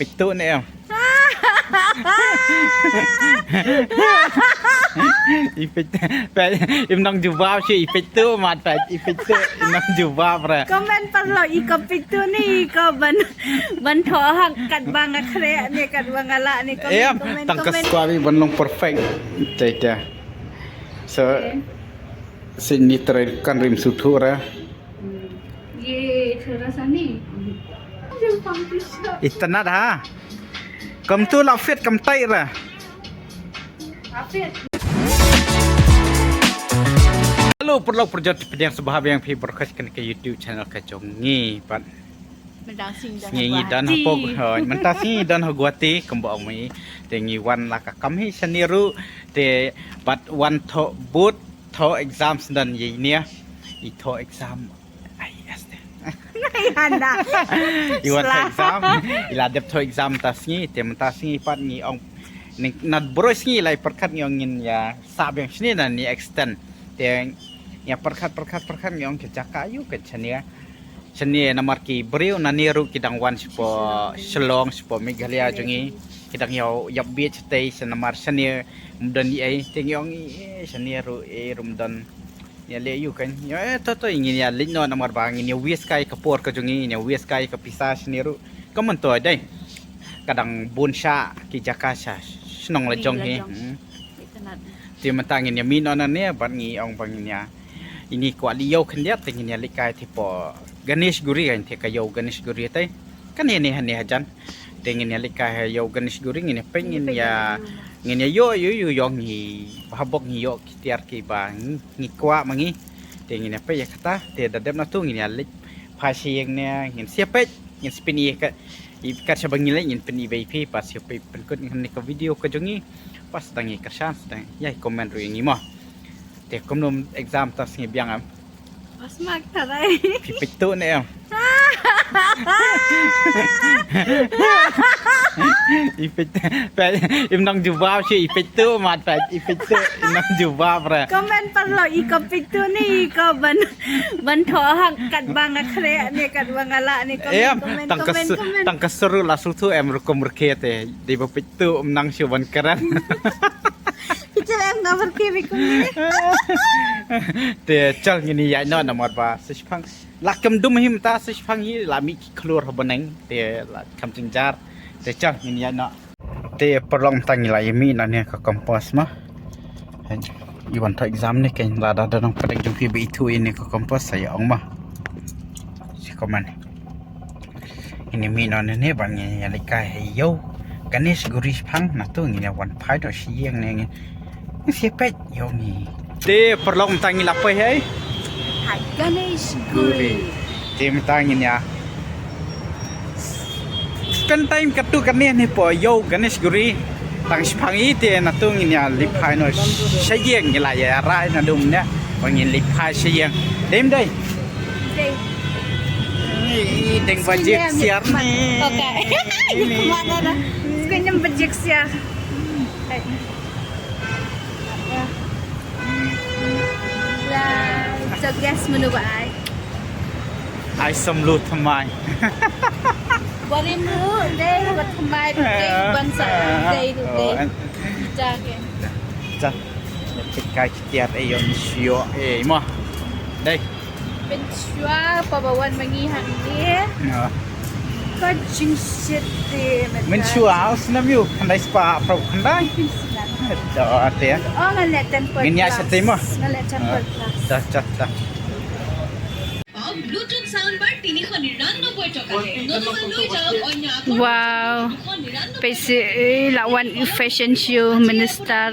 Ipektu ni em. Ipektu. Im nang jawab sih ipektu mat ipektu im nang jawab ra. Komen perlu ikut itu nih kau ban tohak kat bang akre nih kat bang ala nih Em komen tangkas kuali benong perfect. Tidak. So sini terkan rim sutura. Ye terasa nih. Itanat ha. Kam tu la fit kam tai ra. Halo perlu perjalanan pedang sebahab yang pi berkaskan ke YouTube channel Kajongi pat. Ngi dan apa mentasi dan hagwati kembang mi tengi wan laka kami seniru te pat wan to boot to exams dan ye nia ito exam IS te Anda iwan to exam iladep to exam tasngi te mentasi pat ngi ong nad bros ngi lai perkat ngi ongin ya sab yang sini dan ni extend te ya perkat ngi ong kecaka ayu ke chania Seni namar ki beriu naniru kidang wan sipo Shillong sipo Meghalaya jungi kidang yau yap beach stay senamar seni mumdan ai tengyong seni ru rumdan ya le yu kan ya to ingin ya linno namar bang ini wis kai kapor ka jungi ini wis kai ka pisa seni ru kaman to dai kadang bunsha ki jakasha snong la jong he ti matangin ya min onan ne bangi ong bangin ya ini kualiau kendia tengin ya likai tipo Ganesh Guri kan te kayo Ganesh Guri tay kan ini hajan tengin ya likai yo Ganesh Guri ini pengin ya ngin ya yo yong hi habok hi yo kitiar ki bang ngi kwa mangi tengin ya pe ya kata te dadem na tu ngin ya lik phasi yang ne ngin siapet ngin spini ka ikat sabang ngile ngin peni VIP pas yo pe penkut ngin ka video ka jongi pas tangi kersan tang ya komen ru ngi mo te komnom exam tas ngi biang am Pas mak tarai. Ipektu ni em. Ipektu. Im nang jawab sih ipektu mat ipektu im nang jawab ra. Komen perlu ikut itu nih kau ban tohak kat bang akre nih kat bang ala nih Em komen tangkas seru lah sutu em rukom berkete di bapektu im nang syuban keran. Jangan nggak berkiri kumi. Te chal ngini ya no namar ba sishpang lakam dum him ta sishpang hi lami klur hobaneng te la kam cingjar te chal ngini ya no te perlong tangi la yemi na ne ka kompos ma iwan ta exam ne ken la da nang padek jumpi be itu ini ka kompos saya ong ma si komen ini mi no ne bang ya likai yo Ganesh Guri phang na tu ngini wan phai do siang ne siapet yo ni te perlong tangi la pai hai Ganesh Guri. te mitangin ya kan time katu kan ni po yo Ganesh Guri tang spangi te na tungin ya lipai no sayeng la ya ra na dum ne wangin lipai sayeng dem dai ni deng bajik siar ni Oke. Mana dah? Sekarang bajik siar. So guess menu baik. ai samlu thamai Bari mu deh buat kemai deh bangsa deh jaga. cha pikai tiar ayon sio mo đây Pensua pabawan mangihan dia. Kajing shit deh. mình chua áo nam yu khandai spa pro khandai do ate Oh ngalet temper. Ngin ya sa timo. Ngalet temper class. ta Bluetooth soundbar 399 টাকাতে নতুন লৈ যাওক অন্য Wow. Pesi lawan fashion show minister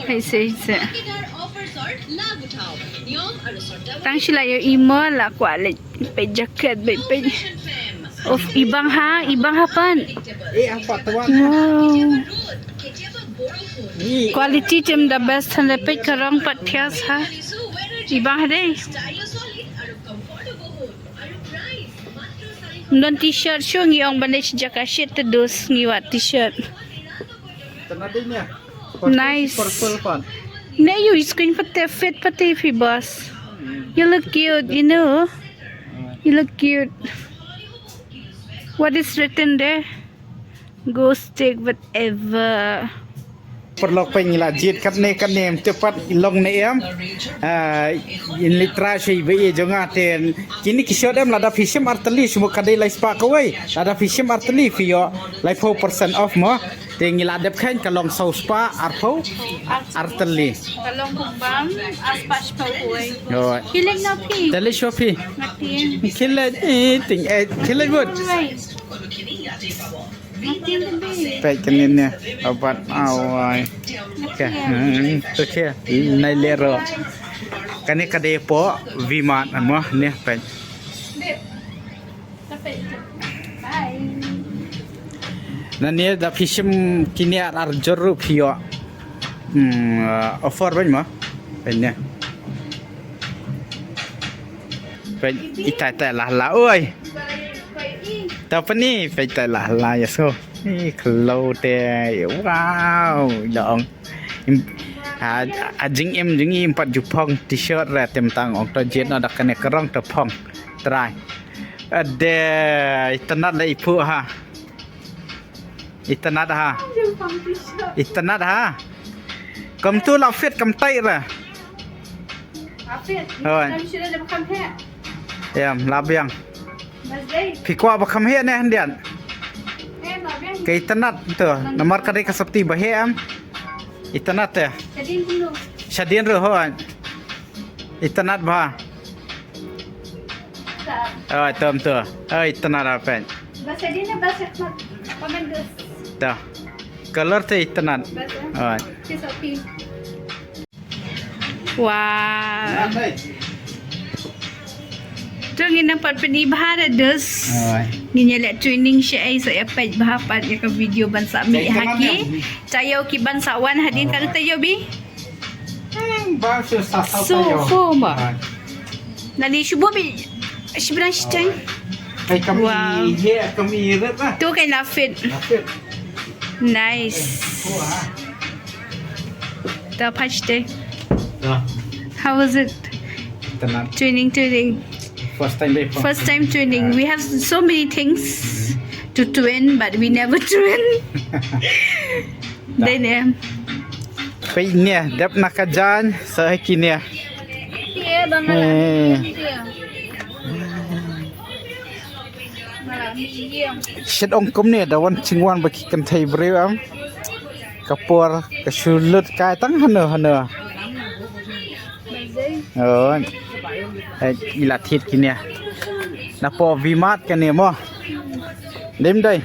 pesi আপডেটৰ অফাৰছৰ লাভ উঠাওক নিয়ম আৰু চৰ্তাৱলী tang sila yung imo la kwalit pe jacket pe of ibang ha pan. apa tuan Wow. কেতিয়াবা বৰষুণ ni Quality tem the best hande pe karang pathias ha. Ibang ha deh. Stylish solid আৰু কমফৰ্টেবল বহুত আৰু প্ৰাইচ মাত্ৰ 400 Non t-shirt show ngiyong bandai sejak asyik terus ngiwat t-shirt. tenadinya Nice. purple pan Ne you screen pati fit pati fi boss. You look cute, you know. You look cute. What is written there? Go stick whatever. Perlu pengilat jid kat nem cepat long nem in literasi be jonga ten kini kisah dem lada fishim arteli semua kadai lai spa kawai lada fishim arteli fio lai 4% off mo tengi ladap kan kalong saus spa arpo arteli Kalong kumbang aspas pawai. yo Hiling na pi. teli shopi Matin. kila ting kila good Right. Matin lebih. baik kenin ne obat awai ke okey nai lero kani kadai po vimat mo ne baik Bye. Nani da fishim kini ar jorru pio offer ban ma pennya pen ita lah oi ta pani pe ta lah ya so ni kalau te wow dong jing em jing im pat jupong t-shirt ra tem tang ong to jet na dak ne kerong to pong try ade itanat la ipu ha itanat ha itanat ha kam tu la fit kam tai ra Afid. Oi. Kami sudah ada makan pek. em labyang Masdai. phi kwa ba kham he ne handian Mabiang. ke itanat tu nomor kare ka sapti ba he am itanat te Jadi dulu. shadin ro ho itanat ba oi tom tu itanat apa Bahasa dia bahasa Komandus. dah color te itanat Bahasa. oi Kisopi. Wow. Tung ina pat peni bahara dus. oi Nginya lek training syai saya page bahapat ya ke video bansa mi haki. Cayo ki bansa wan hadin kan tayo bi. ba su sa sa So form. Nani shubo bi. Shibran shitang. ai kami Wow. he kami ret lah Tu kan lafit. Lafit. Nice. The patch day. dah How was it? itanat Training. first time day First time training. We have so many things to twin, but we never twin. Then pe ne dap nakajan sa kini yeah, shit ong kum ne da wan chingwan ba ki kan thai bre am kapur ka shulut kai tang hana oi ai ila thit kini na po vimat kan ne mo dem dai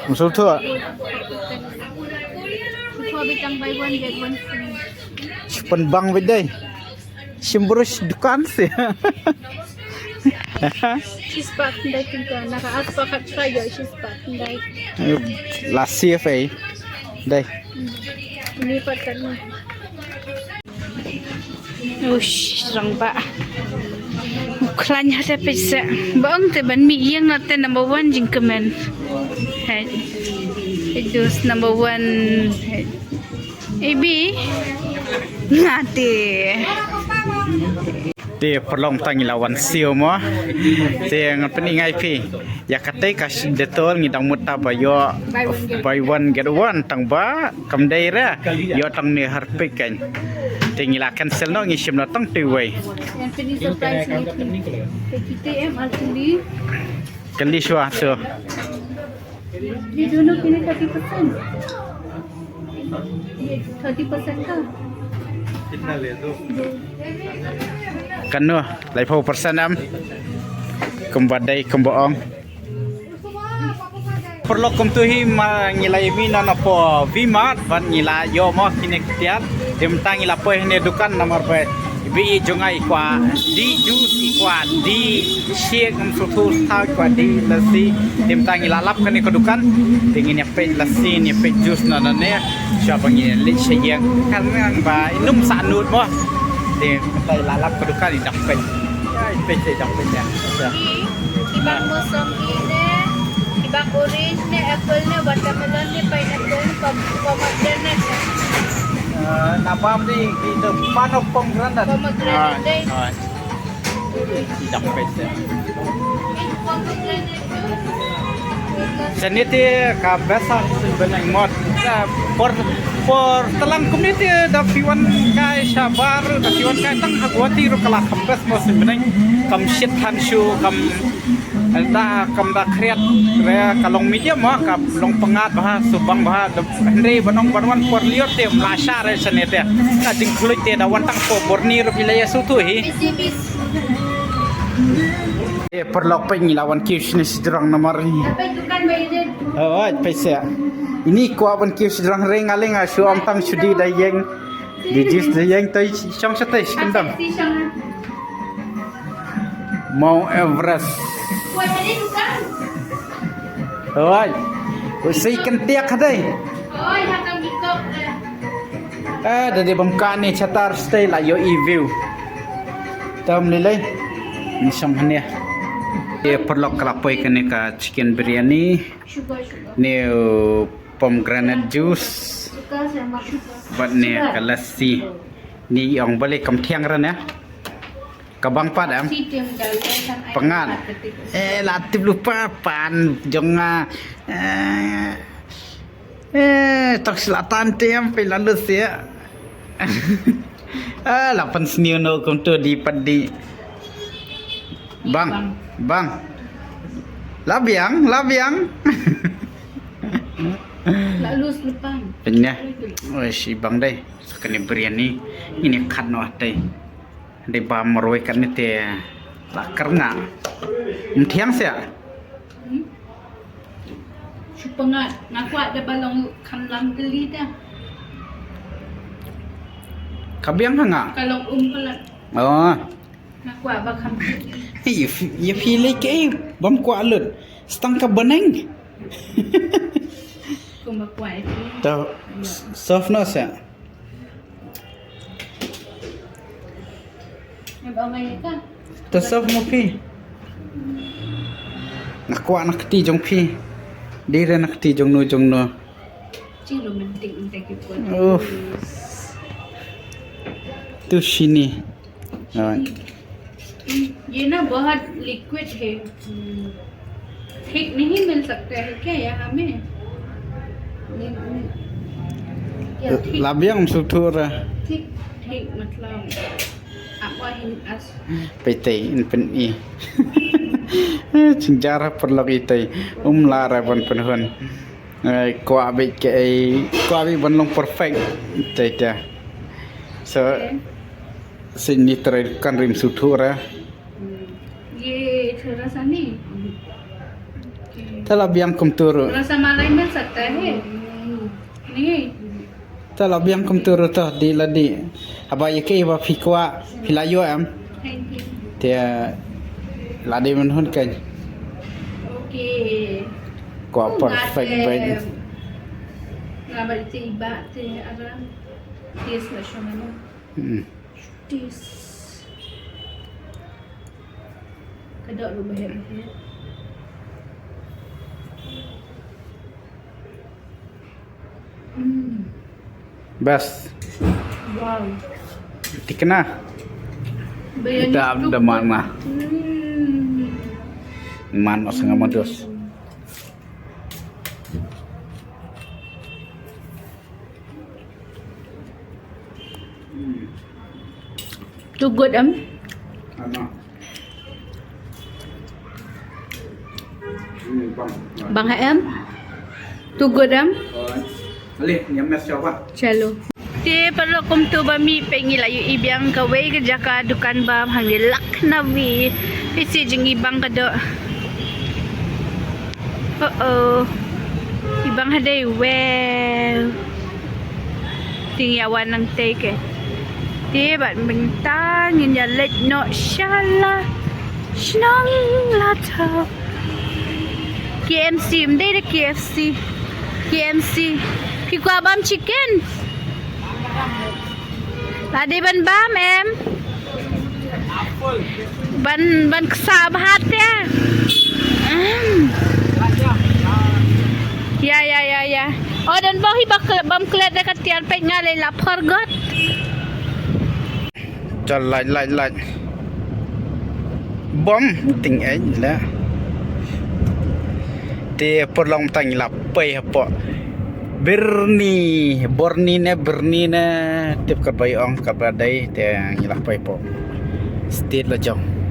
musul tu pen bang be dai simbrus dukan se She's back in that thing. Naka-aspa ka try she's back in that. last CFA dai Lipat ka na. Ush, serang ba. Uklan hata pizza. Baong te ban mi yang natin number 1 jing kemen. Head. Itu number 1 head. Ibi. Ngati. Dia perlong tangi lawan siu mo. Dia peningai pi. Ya kate kas detol ngidang muta bayo buy one get one tang ba kam daira yo tang ni harpe kan. Tingila cancel no ngishim na tang tiwai. Yang finish surprise ni. Kita actually. Kali shwa so. Dia dulu kini 30%. 30% ka? Kanu lai 4% am. Kembadai kemboong. Perlu kumtuhi ngilai mina na po vimat van ngila yo mo kinektiat dimtang ngila po hene dukan nomor pe bi jongai kwa di juice kwa di shake am sutu tha kwa di lasi dimtang ngila lap kan ko dukan tingin ya pe lasi ni pe juice na ne siapa ngin li shayang kan ngang ba inum sanut mo de tai lalap ko dukan di dak pe pe dak pe ya Ibang mosambi ne, ibang orange ne, apple ne, watermelon ne, pineapple, pomegranate ne. Napam ni itu panok pomegranate. Pomegranate. Tidak pesa. Seniti kabasa sebenarnya mod. For telang community da piwan kai sabar da piwan kai tang hagwati ro kala kambas mo sebenarnya kam shit hanshu kam da kreat re kalong media mo ka long pengat bah subang bah hendre banong banwan por liot te mlasha re senete ka jing kulit te da wantang po borni ro bilaya sutu hi perlok pengi lawan kius ni sidrang nomor ni. Oh, pesa. Ini kuaban kius sidrang rengaling asu amtang sudi dayeng. Dijis dayeng tai song satai kendam. Mount Everest. Oh, usai kentiak hadai. Oi, hakam ikop. Dari bangka ni catar stay la yo view. Tam nilai. Ni song hanya. Perlok kelapoi kene ka chicken biryani ni pomegranate juice bat ni ka lassi ni ong balik kam thiang ran ya kabang pat am pengat latip lupa pan jonga tak selatan tiam pe lalu sia lapan senior no konto di padi Bang. Labiang. Lalu selupang. Penya. Oh, si bang dai. Sekali biryani ini kan no dai. Dai ba maroi kan ni te. La karna. Thiang sia. Supangat. Ngaku ada balong kamlang geli dah. Kabiang hanga. Kalau pelat. Oh. Ngaku apa kam. Ya pilih ke bam kualut. Stang ka beneng. Kuma kuai. Tahu soft no sia. Yang bawa mai ka? Tasawuf mo pi. Nakuha nakti jong pi. Dira nakti jong no. Cing romantik entek kuat. Oh. Tu sini. ये ना बहुत लिक्विड है ठीक नहीं मिल सकता है क्या यहाँ में क्या ठीक Labiang sutura. ठीक ठीक मतलब apa ini as Petay in pen i. Cinjara perlok itay. Lara ban penhun. Ko abi banlong perfect. Tayta. So sini terkan rim sutura. ये रसा नहीं Talabiang kum turu. रसा मलाई मिल सकता है नहीं Talabiang kum turu toh di ladi. Aba yake ba fikwa filayo am. Dia ladi menhun kan. Okay Ko perfect baik. Ngabar itu iba te ada tes nasional tes kedok lu bahaya Bas. wow Dikena. Dah ada mana. Mana setengah modus. too good Bang HM too good Alih, nyamnya siapa? Chalo. Te perlu kum tu bami pengi layu ibiang kawai ke jaka dukan bam hang di Laknawi. Isi jeng ibang kado. Ibang hadai well. Tingyawan ng take. Te bat bintang nya let no shala. Shnang lata. KMC, mday de KFC. KMC. Kikwa bam chicken. Tadi ban bam em. Ban kesabahat ya. Ya. Oh dan bahi bam kelet dekat tiar pek ngalai lapar got. Chal lại. bom ting ai la te perlong tang lapai apa Borni ne tip ka bay ong ka badai te lapai po state la jong